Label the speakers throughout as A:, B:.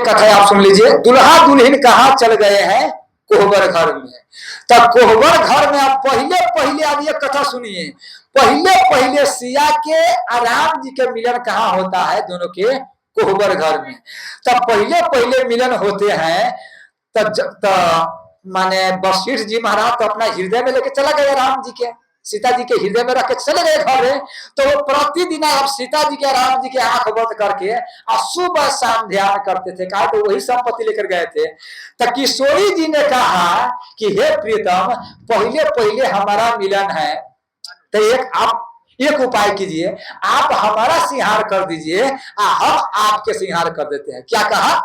A: कथा आप सुन लीजिए। दुल्हा दुल्हन कहाँ चल गए हैं? कोहबर घर में। तब कोहबर घर में आप पहले पहले आप ये कथा सुनिए। पहले पहले सिया के और राम जी के मिलन कहाँ होता है? दोनों के कोहबर घर में। तब पहले पहले मिलन होते हैं। तब माने वशिष्ठ जी महाराज तो अपना हृदय में लेके चला गया राम जी के, सीता जी के हृदय में रख के चले गए घर में। तो वो प्रतिदिन आप सीता जी के राम जी के आंख बंद करके और सुबह शाम ध्यान करते थे। कहा तो वही संपत्ति लेकर गए थे। तो किशोरी जी ने कहा कि हे प्रीतम, पहले पहले हमारा मिलन है, तो एक उपाय कीजिए, आप हमारा सिंहार कर दीजिए और हम आपके सिंहार कर देते हैं। क्या कहा?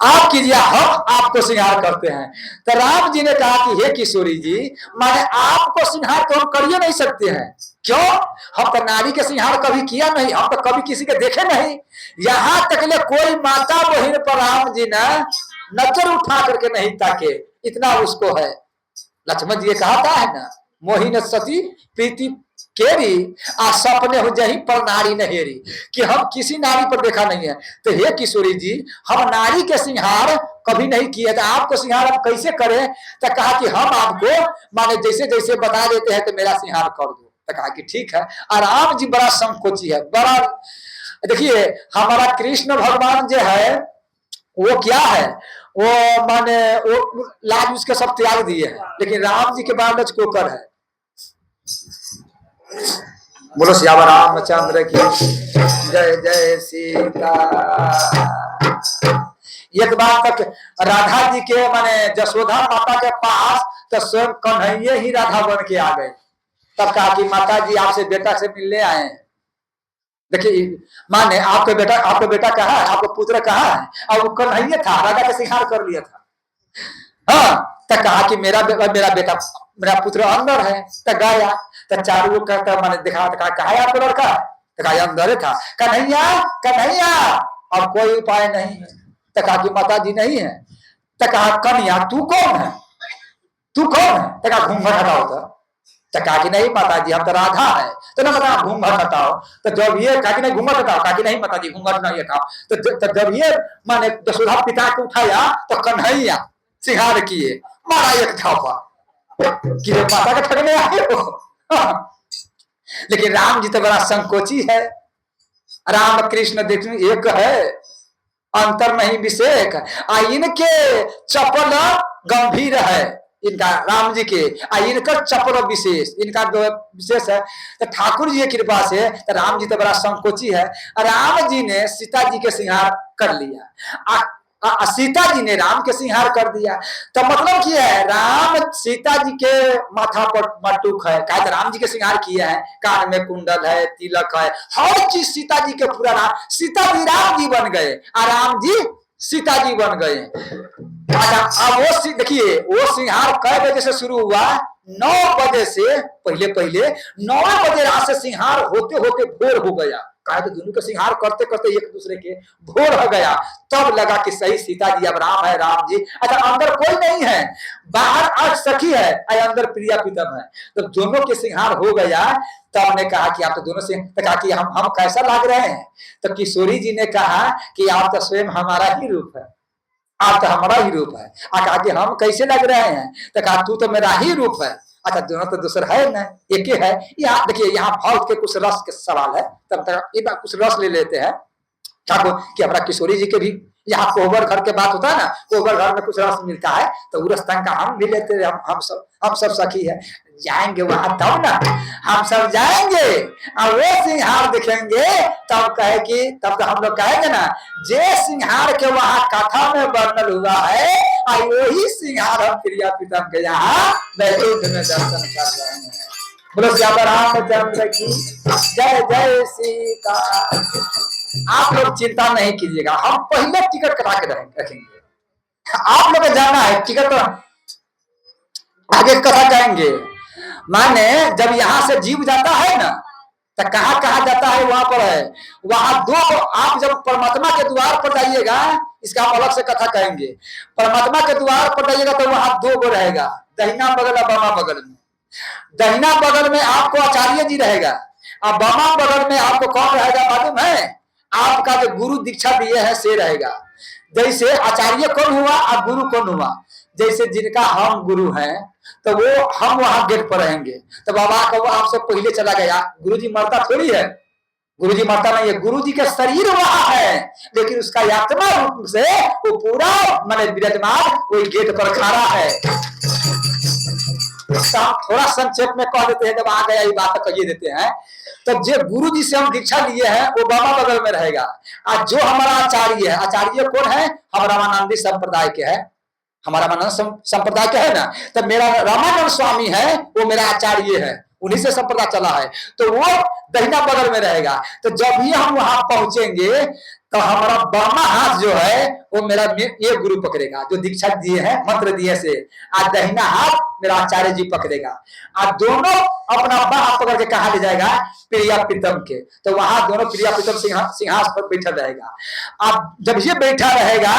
A: आप कीजिए, हम आपको सिंहार करते हैं। तो राम जी ने कहा कि हे किशोरी जी, माने आपको सिंहार तो हम कर ही नहीं सकते हैं। क्यों? हम तो नारी के सिंहार कभी किया नहीं, हम तो कभी किसी के देखे नहीं। यहां तक ले कोई माता बहन पर राम जी ने नजर उठा करके नहीं ताके, इतना उसको है। लक्ष्मण जी कहा था है ना, मोहिन सती प्रीति केरी आ सपने हो जही पर नारी नहेरी, कि हम किसी नारी पर देखा नहीं है। तो हे किशोरी जी, हम नारी के सिंहार कभी नहीं किए, तो आपको सिंहार हम कैसे करें? तो कहा कि हम आपको माने जैसे जैसे बता देते हैं तो मेरा सिंहार कर दो। तो कहा कि ठीक है। और राम जी बड़ा संकोची है, बड़ा। देखिए हमारा कृष्ण भगवान जो है वो क्या है, वो माने वो लाज उसके सब त्याग दिए हैं, लेकिन राम जी के बाल कोकर है। बोलो श्यामा रामचंद्र की जय जय सीता। एक बार तक राधा जी के माने जसोदा माता के पास तो स्वयं कन्हैया ही राधा बन के आ गए। तब कहा कि माता जी आपसे बेटा से मिलने आए हैं। देखिए माने आपका बेटा कहाँ है, आपका पुत्र कहाँ है? और वो कन्हैया था, राधा का सिंहार कर लिया था। हाँ, तो कहा कि मेरा बेटा मेरा पुत्र अंदर है। तो गया तो चारों लोग कहता माने दिखा कहा है आपका लड़का? तो कहा अंदर था। कन्हैया कन्हैया, और कोई उपाय नहीं है। तो कहा कि माता जी नहीं है। तो कहा कन्हैया तू कौन है, तू कौन है? तो कहा घूंघट हटाओ। तो कहा कि नहीं माता जी हम तो राधा है। तो ना माता घूंघट हटाओ। तो जब ये कहा कि नहीं घूंघट हटाओ, कहा कि नहीं माता जी घूंघट नहीं हटाओ। तो जब ये माने यशोदा पिता को उठाया तो कन्हैया सिंहार किए, मारा एक थापा कि माता के ठगने आए हो। लेकिन राम जी तो बड़ा संकोची है। राम कृष्ण देखिए एक है, अंतर नहीं विषेक। इनके चपल गंभीर है, इनका राम जी के, इनका चपल विशेष, इनका विशेष है। तो ठाकुर जी की कृपा से तो राम जी तो बड़ा संकोची है। राम जी ने सीता जी के सिंहार कर लिया, सीता जी ने राम के सिंहार कर दिया। तो मतलब क्या है, राम सीता जी के माथा पर मटुक है, कहा राम जी के सिंहार किया है, कान में कुंडल है, तिलक है, हर चीज सीता जी के पूरा। राम सीता जी राम जी बन गए और राम जी सीता जी बन गए। अब वो देखिए वो सिंहार कै बजे से शुरू हुआ? 9 बजे से पहले पहले 9 बजे रात से सिंहार होते होते भोर हो गया। कहा तो दोनों के सिंहार करते करते एक दूसरे के भोर हो गया। तब लगा कि सही सीता जी अब राम है, राम जी। अच्छा अंदर कोई नहीं है, बाहर 8 सखी है, अंदर प्रिया प्रीतम है। तो दोनों के सिंहार हो गया। तब ने कहा कि आप तो दोनों से, तो कहा कि हम कैसा लग रहे हैं? तो किशोरी जी ने कहा कि आप तो स्वयं हमारा ही रूप है, आप तो हमारा ही रूप है। कहा कि हम कैसे लग रहे हैं? तो कहा तू तो मेरा ही रूप है। अच्छा दोनों तो दूसरा है ना, एक ही है। यहाँ देखिए यहाँ भाव के कुछ रस के सवाल है, तब तक एक बार कुछ रस ले लेते हैं। ठाकुर कि हमारा किशोरी जी के भी यहाँ कोहबर घर के बात होता है ना, कोहबर घर में कुछ रस मिलता है तो उस तंग का हम भी लेते हैं। हम सब सखी है, जाएंगे वहां तब ना, हम सब जाएंगे और वो सिंहार दिखेंगे तब कहे कि तब तो हम लोग कहेंगे ना, जे सिंहार के वहां कथा में वर्णन हुआ है और वही सिंहार हम प्रिया प्रीतम के यहाँ बैकुंठ में दर्शन कर रहे हैं। बोलो श्यामा रामचंद्र की जय जय सीता। आप लोग चिंता नहीं कीजिएगा, हम पहले टिकट कटा के रखेंगे। आप लोग जाना है टिकट तो आगे कथा कहेंगे। माने जब यहाँ से जीव जाता है ना तो कहाँ कहाँ जाता है वहां पर है, वहां दो। आप जब परमात्मा के द्वार पर जाइएगा, इसका हम अलग से कथा कहेंगे। परमात्मा के द्वार पर जाइएगा तो वहां 2 गो रहेगा, दहिना बगल और बामा बगल में। दहिना बगल में आपको आचार्य जी रहेगा और बामा बगल में आपको कौन रहेगा मालूम है? आपका जो गुरु दीक्षा दिए है से रहेगा। जैसे आचार्य कौन हुआ और गुरु कौन हुआ, जैसे जिनका हम गुरु हैं तो वो हम वहां गेट पर रहेंगे, तो बाबा का वो आपसे पहले चला गया। गुरु जी मरता थोड़ी है, गुरु जी मरता नहीं है, गुरु जी का शरीर वहां है, लेकिन उसका आत्मा रूप से वो पूरा माने विराजमान वही गेट पर खड़ा है। थोड़ा संक्षेप में कह देते हैं, जब आ गया ये बात कहिए देते हैं। तो जो गुरु जी से हम दीक्षा लिए हैं वो बाबा बगल में रहेगा, और जो हमारा आचार्य है, आचार्य कौन है, हम रामानंदी संप्रदाय के है, हमारा रामानंद संप्रदाय के है ना, तो मेरा रामानंद स्वामी है वो मेरा आचार्य है, उन्हीं से संप्रदाय चला है, तो वो दहिना बगल में रहेगा। तो जब भी हम वहां पहुंचेंगे तो हमारा बामा हाथ जो है वो मेरा ये गुरु पकड़ेगा जो दीक्षा दिए हैं मंत्र दिए से, आज दहिना हाथ मेरा आचार्य जी पकड़ेगा, आज दोनों अपना बाह पकड़ के कहा ले जाएगा प्रिया प्रीतम के, तो वहां दोनों प्रिया प्रीतम सिंहासन पर बैठा रहेगा। अब जब ये बैठा रहेगा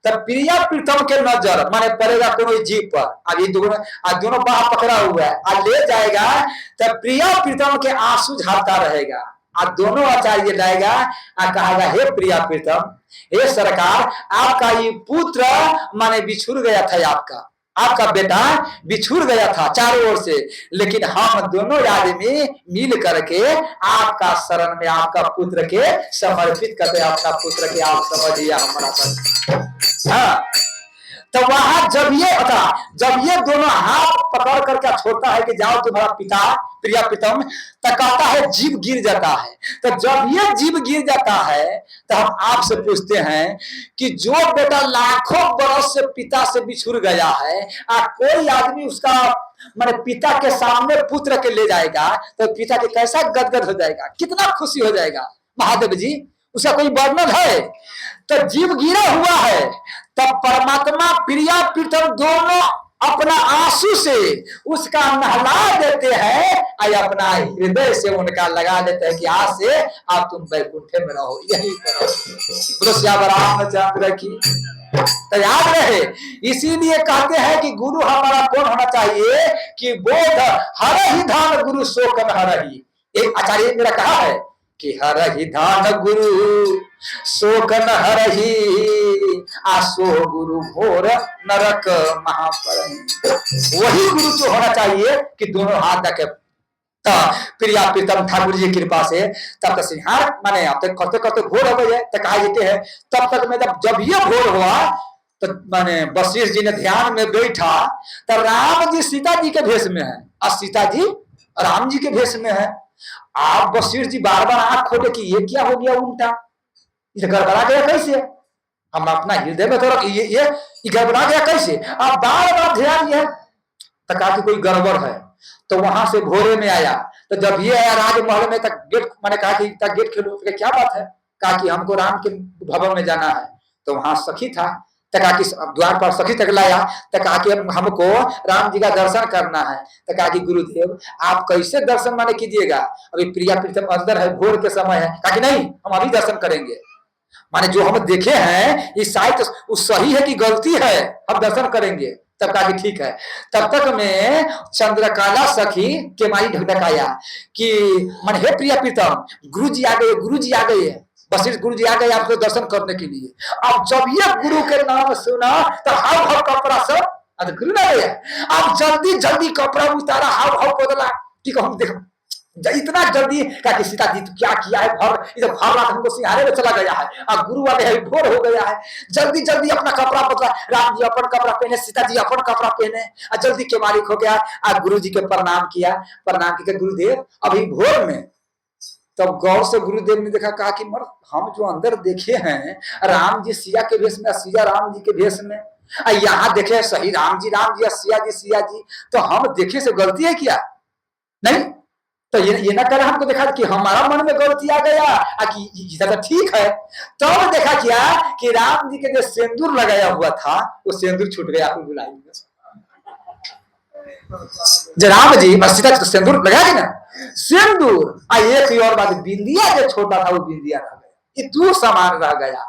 A: तब प्रिया प्रीतम के नजर माने पड़ेगा कोई जीप पर, अब ये दोनों बाह पकड़ा हुआ है, आज ले जाएगा तब प्रिया प्रीतम के आंसू झाड़ता रहेगा, आज दोनों आचार्य लाएगा और कहेगा हे प्रिया प्रीतम, हे सरकार, आपका ये पुत्र माने बिछुड़ गया था, आपका बेटा बिछुड़ गया था चारों ओर से, लेकिन हम दोनों आदमी मिल करके आपका शरण में आपका पुत्र के समर्पित करते, आपका पुत्र के आप समझिए हमारा। हाँ, तो वहां जब ये दोनों हाथ पकड़ करके छोड़ता है कि जाओ तुम्हारा पिता प्रिया प्रीतम, तो कहता है जीव गिर जाता है। तो जब ये जीव गिर जाता है तो हम आपसे पूछते हैं कि जो बेटा लाखों बरस से पिता से बिछुड़ गया है, कोई आदमी उसका माने पिता के सामने पुत्र के ले जाएगा तो पिता के कैसा गदगद हो जाएगा, कितना खुशी हो जाएगा महादेव जी, उसका कोई वर्णन है। तो जीव गिरा हुआ है, तब परमात्मा प्रिया प्रीतम दोनों अपना आंसू से उसका नहला देते हैं और अपना हृदय से उनका लगा देते हैं कि आज से आप तुम बैकुंठे में रहो, यही करो रामचंद्र की। तो याद रहे, इसीलिए कहते हैं कि गुरु हमारा कौन होना चाहिए कि बोध हर ही धान गुरु शोकन हर ही। एक आचार्य मेरा कहा है कि हर ही धान गुरु शोकन हर ही, आसो गुरु घोर नरक महापर। वही गुरु तो होना चाहिए कि दोनों हाथ रखे। प्रिया प्रीतम ठाकुर जी की कृपा से तब तक सिंहार माने अब तक करते करते भोर हो गए, तो कहा जाते हैं तब तक में जब ये भोर हुआ तो माने वशिष्ठ जी ने ध्यान में बैठा, तो राम जी सीता जी के भेष में है और सीता जी राम जी के भेष में है। आप वशिष्ठ जी बार बार आंख खोले कि ये क्या हो गया उल्टा, ये गड़बड़ा गया कैसे, हम अपना हृदय में तो ये गड़बड़ा गया कैसे, आप बार बार ध्यान ये तो कहा कि कोई गड़बड़ है। तो वहां से भोरे में आया, तो जब ये आया राजमहल में तक गेट, मैंने कहा कि तक गेट खोलो, तो क्या बात है, कहा कि हमको राम के भवन में जाना है। तो वहां सखी था, तो कहा कि द्वार पर सखी तक लाया, तो कहा कि हमको राम जी का दर्शन करना है। तो कहा कि गुरुदेव आप कैसे दर्शन माने कीजिएगा, अभी प्रिया प्रीतम अंदर है, भोर के समय है। कहा कि नहीं हम अभी दर्शन करेंगे, माने जो हम देखे हैं ये शायद सही है कि गलती है, हम दर्शन करेंगे। तब कहा कि ठीक है। तब तक में चंद्रकला सखी के माई ढकढकाया कि मन हे प्रिया प्रीतम गुरु जी आ गए, गुरु जी आ गए, वशिष्ठ गुरु जी आ गए आपको दर्शन करने के लिए। अब जब ये गुरु के नाम सुना तो हाव हाव कपड़ा सब गुरु ना गया, अब जल्दी जल्दी कपड़ा उतारा, हाव हाव बदला कि हम देखो इतना जल्दी कहा कि सीता जी तो क्या किया है, भर इधर भर रात हमको सिंहारे में चला गया है, अब गुरु वाले है भोर हो गया है, जल्दी जल्दी अपना कपड़ा बदला। राम जी अपन कपड़ा पहने, सीता जी अपन कपड़ा पहने, और जल्दी के मालिक हो गया। और गुरु जी के प्रणाम किया, प्रणाम किया गुरुदेव अभी भोर में। तब गौर से गुरुदेव ने देखा, कहा कि मर हम जो अंदर देखे हैं राम जी सिया के भेष में, सिया राम जी के भेष में, यहाँ देखे सही राम जी या सिया जी, तो हम देखे से गलती है क्या? नहीं, तो ये ना कर हमको देखा कि हमारा मन में गलती आ गया कि तो ठीक है। तब देखा क्या कि राम जी के जो सिंदूर लगाया हुआ था वो सिंदूर छूट गया बुलाई में। जो राम जी सीता जी तो सिंदूर लगाया ना, सिंदूर एक ही और बात, बिंदिया जो छोटा था वो बिंदिया रह गया, ये दो समान रह गया।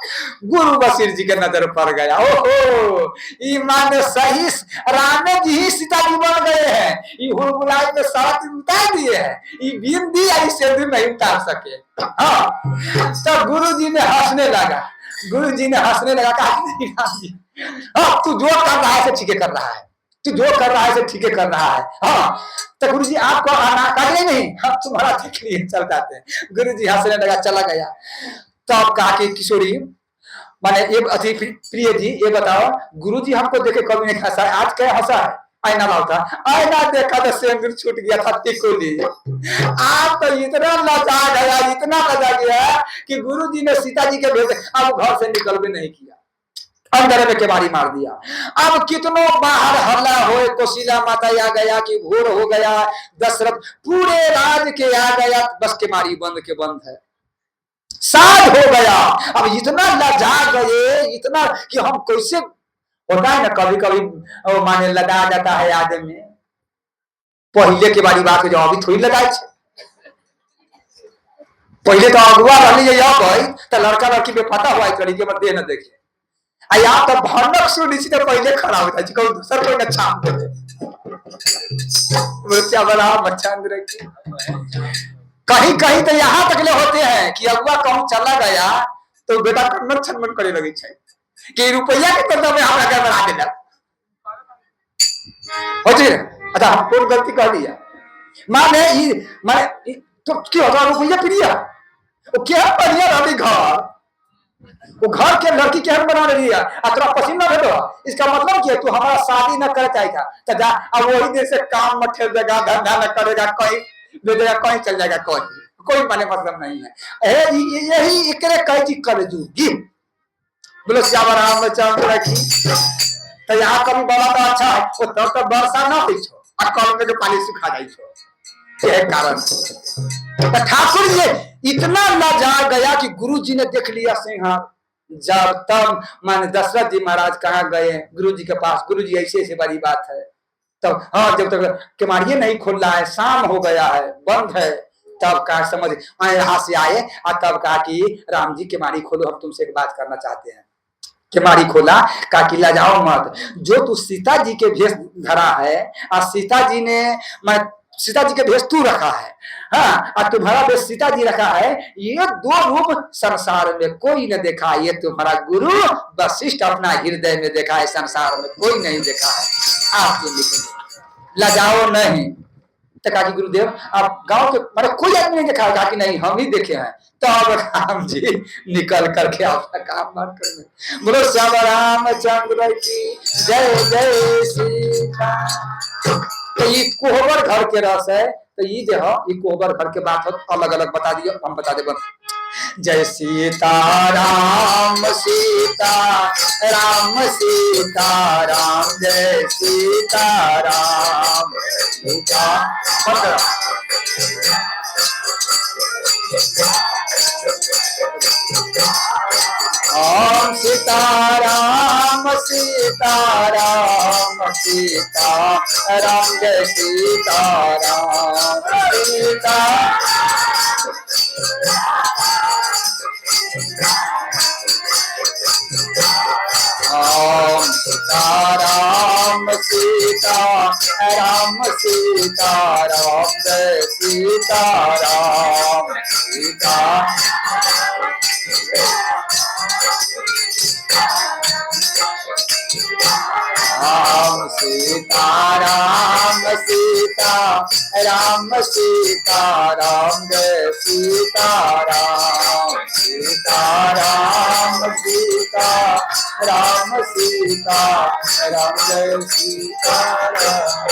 A: गुरु बशीर जी के नजर पड़ गया। ओहो ईमान सही राम जी ही सीता जी बन गए हैं। ये हुलमुलाई में साथ उतार दिए हैं। ये बिंदी ऐसे भी नहीं उतार सके। हाँ तो गुरु जी ने हंसने लगा। गुरु जी ने हंसने लगा, कहा नहीं राम जी, हाँ तू जो कर रहा है ठीक कर रहा है, तू जो कर रहा है ठीक कर रहा है। हाँ तो गुरु जी आपको आना कहे नहीं, हम तुम्हारा देख लिए चल जाते हैं। गुरु जी हंसने लगा, चला गया। तो अब कहा कि किशोरी माने ये अति प्रिय जी ये बताओ, गुरु जी हमको देखे कभी नहीं हंसा है, आज क्या हंसा है? आईना लाओ था, आईना देखा तो सिंदूर छूट गया था टिकोली। आप तो इतना लजा गया, इतना लजा गया कि गुरु जी ने सीता जी के भेजे, अब घर से निकल भी नहीं किया, अंदर में केवाड़ी मार दिया। अब कितनों बाहर हल्ला हो, कोशिला माता आ गया कि भोर हो गया, दशरथ पूरे राज के आ गया, बस केवाड़ी बंद के बंद है, साध हो गया। अब इतना लजा गए, इतना कि हम कैसे, होता है ना कभी कभी माने लगा जाता है आदमी, पहले के बारी बात जो अभी थोड़ी लगाए, पहले तो अगुआ रही तो लड़का लड़की में पता हुआ तरीके में दे न देखे, या तो भनक सुनी तो पहले खड़ा होता है, कोई दूसरा कोई न छाप दे बच्चा बड़ा बच्चा अंदर की। कहीं कहीं तो यहाँ तक ले होते हैं कि अगुआ कहूं चला गया तो बेटा कन्नड़ छनमन करे लगी है कि रुपया के बदला में हमारा घर बना देना होती है। अच्छा हम कौन गलती कर दिया, माने तो क्यों होता रुपया प्रिय वो क्या बढ़िया रही घर, वो घर के लड़की के हम बना रही है, तेरा पसीना भेटो, इसका मतलब क्या तू हमारा शादी न कर चाहेगा तो जा, अब वही देर से काम में ठेल देगा, धंधा न करेगा, कहीं भेजेगा, कहीं चल जाएगा, कोई माने मतलब नहीं है। यही एक कई चीज कर जूगी बोलो श्याम रामचंद्र की। तो यहाँ कभी बड़ा तो अच्छा है, वो तो वर्षा न हुई छो और कल में जो पानी सुखा जाए छो, यह कारण। तो ठाकुर जी इतना लजा गया कि गुरु जी ने देख लिया सिंहार। जब तब माने दशरथ जी महाराज कहाँ गए गुरु जी के पास, गुरु जी ऐसे ऐसे बड़ी बात है। तब हाँ जब तक केवाड़िए नहीं खुल रहा है, शाम हो गया है, बंद है, तब कहा समझ यहाँ से आए और तब कहा कि राम जी केवाड़ी खोलो, हम तुमसे एक बात करना चाहते हैं। केवाड़ी खोला, कहा कि लजाओ मत, जो तू सीता जी के भेष धरा है और सीता जी ने मैं सीता जी के भेष तू रखा है, हाँ और तुम्हारा भेष सीता जी रखा है, ये दो रूप संसार में कोई न देखा, ये तुम्हारा गुरु वशिष्ठ अपना हृदय में देखा है, संसार में कोई नहीं देखा है, आप लजाओ नहीं। तो कहा कि गुरुदेव आप गांव के मतलब कोई आदमी नहीं देखा, कहा कि नहीं हम ही देखे हैं। तो अब राम जी निकल करके अपना काम बात कर, बोलो श्याम रामचंद्र की जय जय श्री राम। तो ये कोहबर घर के रस है, तो ये जो है ये कोहबर घर के बात अलग अलग बता दियो, हम बता दे। जय सीता राम सीता राम सीता राम, जय सीता राम सीता। ओम सीताराम सीताराम सीताराम, जय सीताराम सीता। ओम सीताराम सीताराम सीताराम, जय सीताराम सीता। राम सीताराम सीताराम सीताराम, जय सीताराम सीताराम सीताराम सीताराम, जय सीताराम।